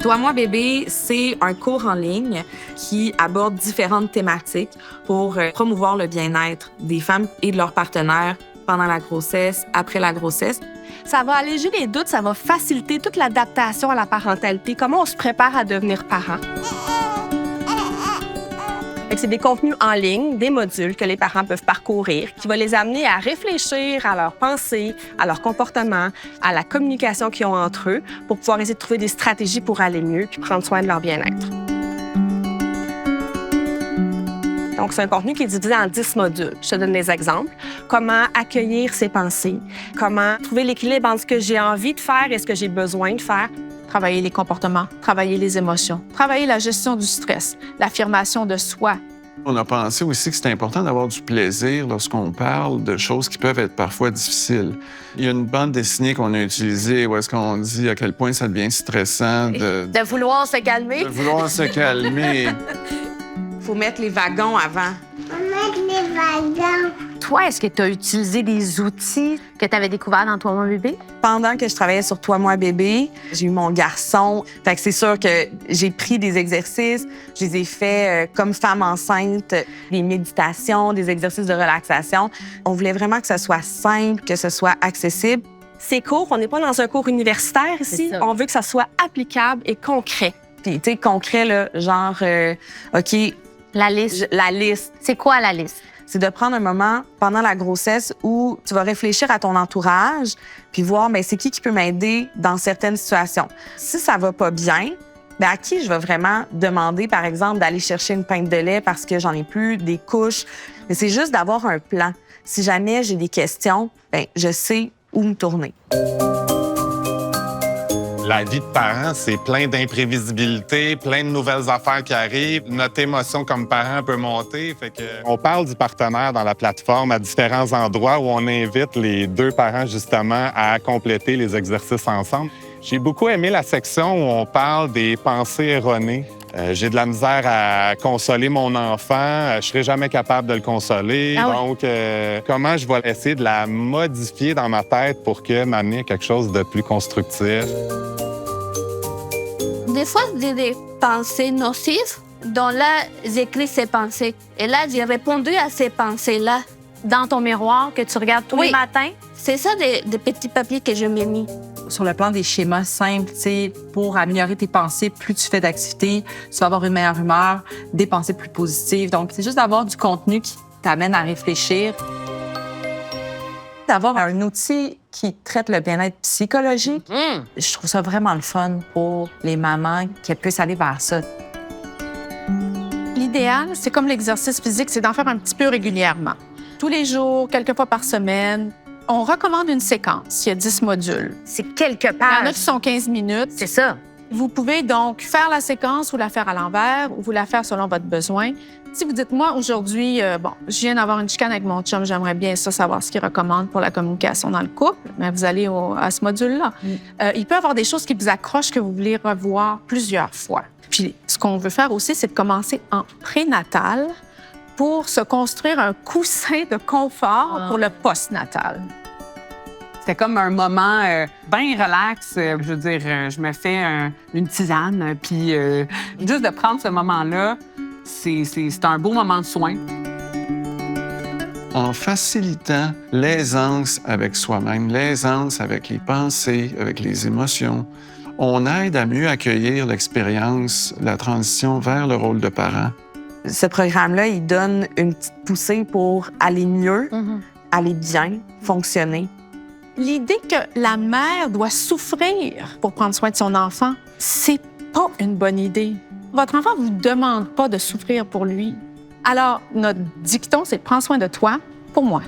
Toi, moi, bébé, c'est un cours en ligne qui aborde différentes thématiques pour promouvoir le bien-être des femmes et de leurs partenaires pendant la grossesse, après la grossesse. Ça va alléger les doutes, ça va faciliter toute l'adaptation à la parentalité, comment on se prépare à devenir parent. C'est des contenus en ligne, des modules que les parents peuvent parcourir, qui vont les amener à réfléchir à leurs pensées, à leur comportement, à la communication qu'ils ont entre eux, pour pouvoir essayer de trouver des stratégies pour aller mieux puis prendre soin de leur bien-être. Donc, c'est un contenu qui est divisé en 10 modules. Je te donne des exemples. Comment accueillir ses pensées, comment trouver l'équilibre entre ce que j'ai envie de faire et ce que j'ai besoin de faire. Travailler les comportements, travailler les émotions, travailler la gestion du stress, l'affirmation de soi. On a pensé aussi que c'est important d'avoir du plaisir lorsqu'on parle de choses qui peuvent être parfois difficiles. Il y a une bande dessinée qu'on a utilisée où est-ce qu'on dit à quel point ça devient stressant De vouloir se calmer. de vouloir se calmer. Faut mettre les wagons avant. Mettre les wagons. Toi, est-ce que tu as utilisé des outils que tu avais découverts dans Toi, moi, bébé? Pendant que je travaillais sur Toi, moi, bébé, j'ai eu mon garçon. Fait que c'est sûr que j'ai pris des exercices. Je les ai faits comme femme enceinte, des méditations, des exercices de relaxation. On voulait vraiment que ce soit simple, que ce soit accessible. Ces cours, on n'est pas dans un cours universitaire ici. On veut que ça soit applicable et concret. Puis, tu sais, concret, là, genre, OK, La liste. la liste. C'est quoi la liste? C'est de prendre un moment pendant la grossesse où tu vas réfléchir à ton entourage puis voir, bien, c'est qui peut m'aider dans certaines situations. Si ça va pas bien, bien, à qui je vais vraiment demander, par exemple, d'aller chercher une pinte de lait parce que j'en ai plus, des couches. Mais c'est juste d'avoir un plan. Si jamais j'ai des questions, bien, je sais où me tourner. La vie de parent, c'est plein d'imprévisibilité, plein de nouvelles affaires qui arrivent. Notre émotion comme parent peut monter. On parle du partenaire dans la plateforme à différents endroits où on invite les deux parents, justement, à compléter les exercices ensemble. J'ai beaucoup aimé la section où on parle des pensées erronées. J'ai de la misère à consoler mon enfant. Je serai jamais capable de le consoler. Ah oui. Donc, comment je vais essayer de la modifier dans ma tête pour m'amener à quelque chose de plus constructif? Des fois, j'ai des pensées nocives, dont là, j'écris ces pensées. Et là, j'ai répondu à ces pensées-là. Dans ton miroir que tu regardes tous les matins? C'est ça des petits papiers que je m'ai mis. Sur le plan des schémas simples, tu sais, pour améliorer tes pensées, plus tu fais d'activités, tu vas avoir une meilleure humeur, des pensées plus positives. Donc, c'est juste d'avoir du contenu qui t'amène à réfléchir. D'avoir un outil qui traite le bien-être psychologique, je trouve ça vraiment le fun pour les mamans qu'elles puissent aller vers ça. L'idéal, c'est comme l'exercice physique, c'est d'en faire un petit peu régulièrement. Tous les jours, quelques fois par semaine. On recommande une séquence. Il y a 10 modules. C'est quelques Il y en a pages. qui sont 15 minutes. C'est ça. Vous pouvez donc faire la séquence ou la faire à l'envers ou vous la faire selon votre besoin. Si vous dites, moi, aujourd'hui, je viens d'avoir une chicane avec mon chum, j'aimerais bien ça, savoir ce qu'il recommande pour la communication dans le couple, mais vous allez à ce module-là. Il peut y avoir des choses qui vous accrochent que vous voulez revoir plusieurs fois. Puis, ce qu'on veut faire aussi, c'est de commencer en prénatal pour se construire un coussin de confort pour le postnatal. C'était comme un moment bien relax. Je veux dire, je me fais une tisane, puis juste de prendre ce moment-là, c'est un beau moment de soin. En facilitant l'aisance avec soi-même, l'aisance avec les pensées, avec les émotions, on aide à mieux accueillir l'expérience, la transition vers le rôle de parent. Ce programme-là, il donne une petite poussée pour aller mieux, aller bien, fonctionner. L'idée que la mère doit souffrir pour prendre soin de son enfant, c'est pas une bonne idée. Votre enfant vous demande pas de souffrir pour lui. Alors, notre dicton, c'est « Prends soin de toi pour moi ».